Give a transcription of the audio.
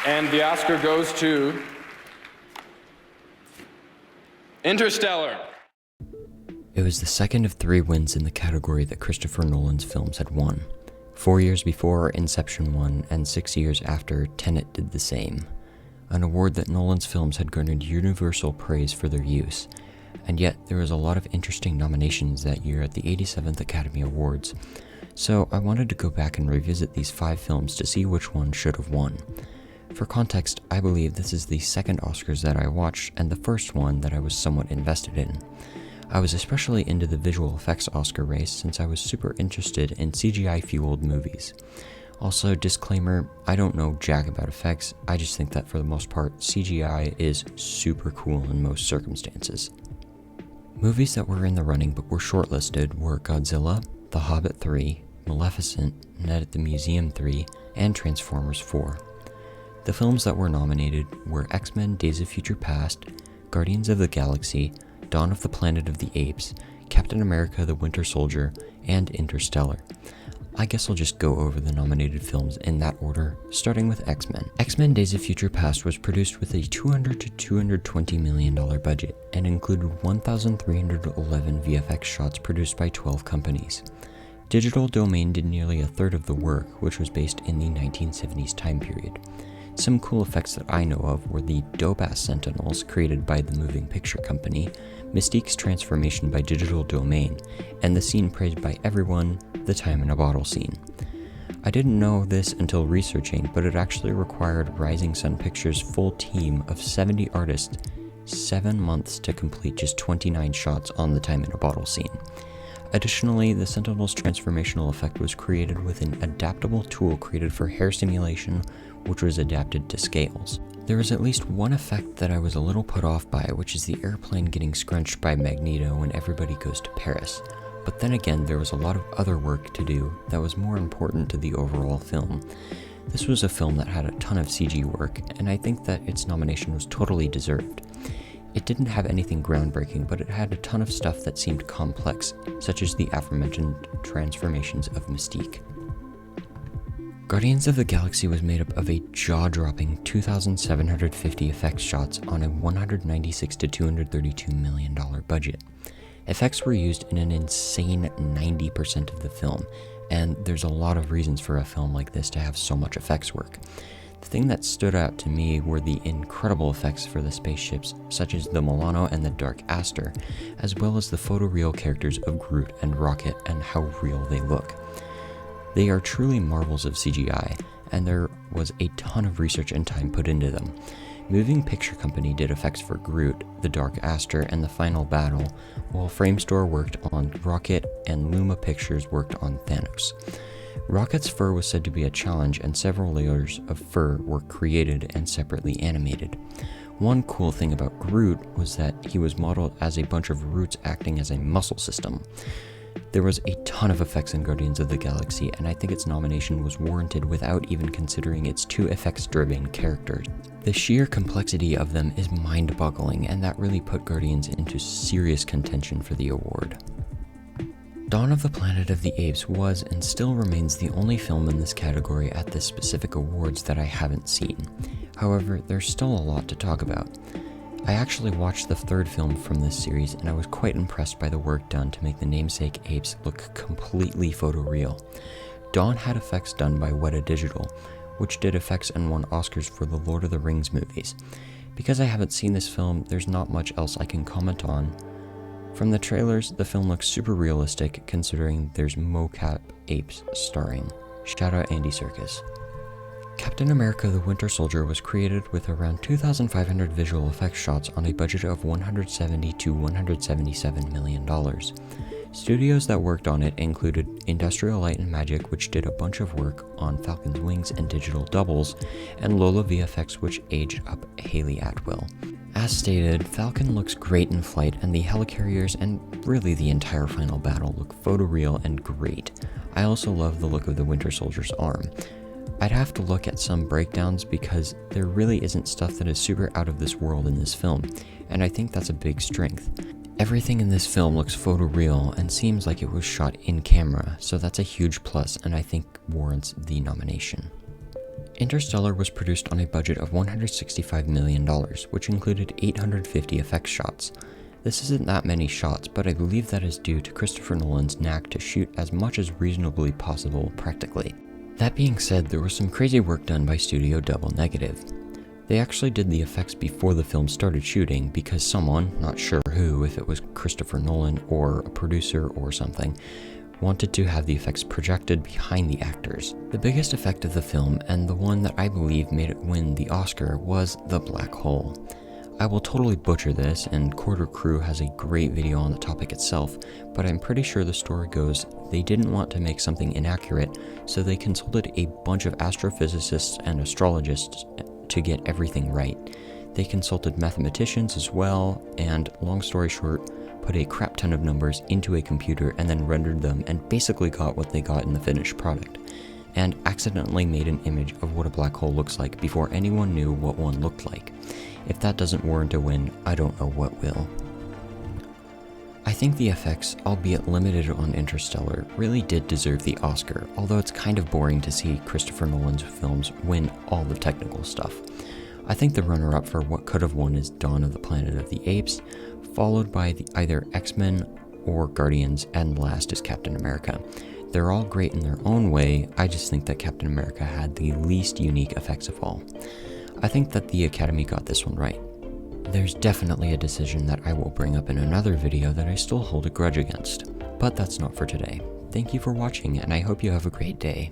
And the Oscar goes to Interstellar. It was the second of 3 wins in the category that Christopher Nolan's films had won. 4 years before, Inception won, and 6 years after, Tenet did the same. An award that Nolan's films had garnered universal praise for their use. And yet, there was a lot of interesting nominations that year at the 87th Academy Awards. So I wanted to go back and revisit these 5 films to see which one should have won. For context, I believe this is the second Oscars that I watched and the first one that I was somewhat invested in. I was especially into the visual effects Oscar race since I was super interested in CGI-fueled movies. Also, disclaimer, I don't know jack about effects, I just think that for the most part, CGI is super cool in most circumstances. Movies that were in the running but were shortlisted were Godzilla, The Hobbit 3, Maleficent, Night at the Museum 3, and Transformers 4. The films that were nominated were X-Men Days of Future Past, Guardians of the Galaxy, Dawn of the Planet of the Apes, Captain America the Winter Soldier, and Interstellar. I guess I'll just go over the nominated films in that order, starting with X-Men. X-Men Days of Future Past was produced with a $200 to $220 million budget and included 1,311 VFX shots produced by 12 companies. Digital Domain did nearly a third of the work, which was based in the 1970s time period. Some cool effects that I know of were the dope-ass Sentinels created by the moving picture company, Mystique's transformation by Digital Domain, and the scene praised by everyone, the time in a bottle scene. I didn't know this until researching, but it actually required Rising Sun Pictures' full team of 70 artists 7 months to complete just 29 shots on the time in a bottle scene. Additionally, the Sentinel's transformational effect was created with an adaptable tool created for hair simulation, which was adapted to scales. There was at least one effect that I was a little put off by, which is the airplane getting scrunched by Magneto when everybody goes to Paris. But then again, there was a lot of other work to do that was more important to the overall film. This was a film that had a ton of CG work, and I think that its nomination was totally deserved. It didn't have anything groundbreaking, but it had a ton of stuff that seemed complex, such as the aforementioned transformations of Mystique. Guardians of the Galaxy was made up of a jaw-dropping 2,750 effects shots on a $196 to $232 million budget. Effects were used in an insane 90% of the film, and there's a lot of reasons for a film like this to have so much effects work. The thing that stood out to me were the incredible effects for the spaceships, such as the Milano and the Dark Aster, as well as the photoreal characters of Groot and Rocket and how real they look. They are truly marvels of CGI, and there was a ton of research and time put into them. Moving Picture Company did effects for Groot, the Dark Aster, and the final battle, while Framestore worked on Rocket and Luma Pictures worked on Thanos. Rocket's fur was said to be a challenge, and several layers of fur were created and separately animated. One cool thing about Groot was that he was modeled as a bunch of roots acting as a muscle system. There was a ton of effects in Guardians of the Galaxy, and I think its nomination was warranted without even considering its 2 effects-driven characters. The sheer complexity of them is mind-boggling, and that really put Guardians into serious contention for the award. Dawn of the Planet of the Apes was and still remains the only film in this category at this specific awards that I haven't seen. However, there's still a lot to talk about. I actually watched the 3rd film from this series, and I was quite impressed by the work done to make the namesake apes look completely photoreal. Dawn had effects done by Weta Digital, which did effects and won Oscars for the Lord of the Rings movies. Because I haven't seen this film, there's not much else I can comment on. From the trailers, the film looks super realistic considering there's mocap apes starring. Shout out Andy Serkis. Captain America the Winter Soldier was created with around 2,500 visual effects shots on a budget of $170 to $177 million. Studios that worked on it included Industrial Light and Magic, which did a bunch of work on Falcon's wings and digital doubles, and Lola VFX, which aged up Haley Atwell. As stated, Falcon looks great in flight, and the helicarriers and really the entire final battle look photoreal and great. I also love the look of the Winter Soldier's arm. I'd have to look at some breakdowns because there really isn't stuff that is super out of this world in this film, and I think that's a big strength. Everything in this film looks photoreal and seems like it was shot in camera, so that's a huge plus and I think warrants the nomination. Interstellar was produced on a budget of $165 million, which included 850 effects shots. This isn't that many shots, but I believe that is due to Christopher Nolan's knack to shoot as much as reasonably possible practically. That being said, there was some crazy work done by Studio Double Negative. They actually did the effects before the film started shooting because someone, not sure who, if it was Christopher Nolan or a producer or something, wanted to have the effects projected behind the actors. The biggest effect of the film, and the one that I believe made it win the Oscar, was the black hole. I will totally butcher this, and Quarter Crew has a great video on the topic itself, but I'm pretty sure the story goes they didn't want to make something inaccurate, so they consulted a bunch of astrophysicists and astrologists to get everything right. They consulted mathematicians as well, and long story short, put a crap ton of numbers into a computer and then rendered them and basically got what they got in the finished product, and accidentally made an image of what a black hole looks like before anyone knew what one looked like. If that doesn't warrant a win, I don't know what will. I think the effects, albeit limited on Interstellar, really did deserve the Oscar, although it's kind of boring to see Christopher Nolan's films win all the technical stuff. I think the runner-up for what could have won is Dawn of the Planet of the Apes, followed by either X-Men or Guardians, and last is Captain America. They're all great in their own way, I just think that Captain America had the least unique effects of all. I think that the Academy got this one right. There's definitely a decision that I will bring up in another video that I still hold a grudge against, but that's not for today. Thank you for watching, and I hope you have a great day.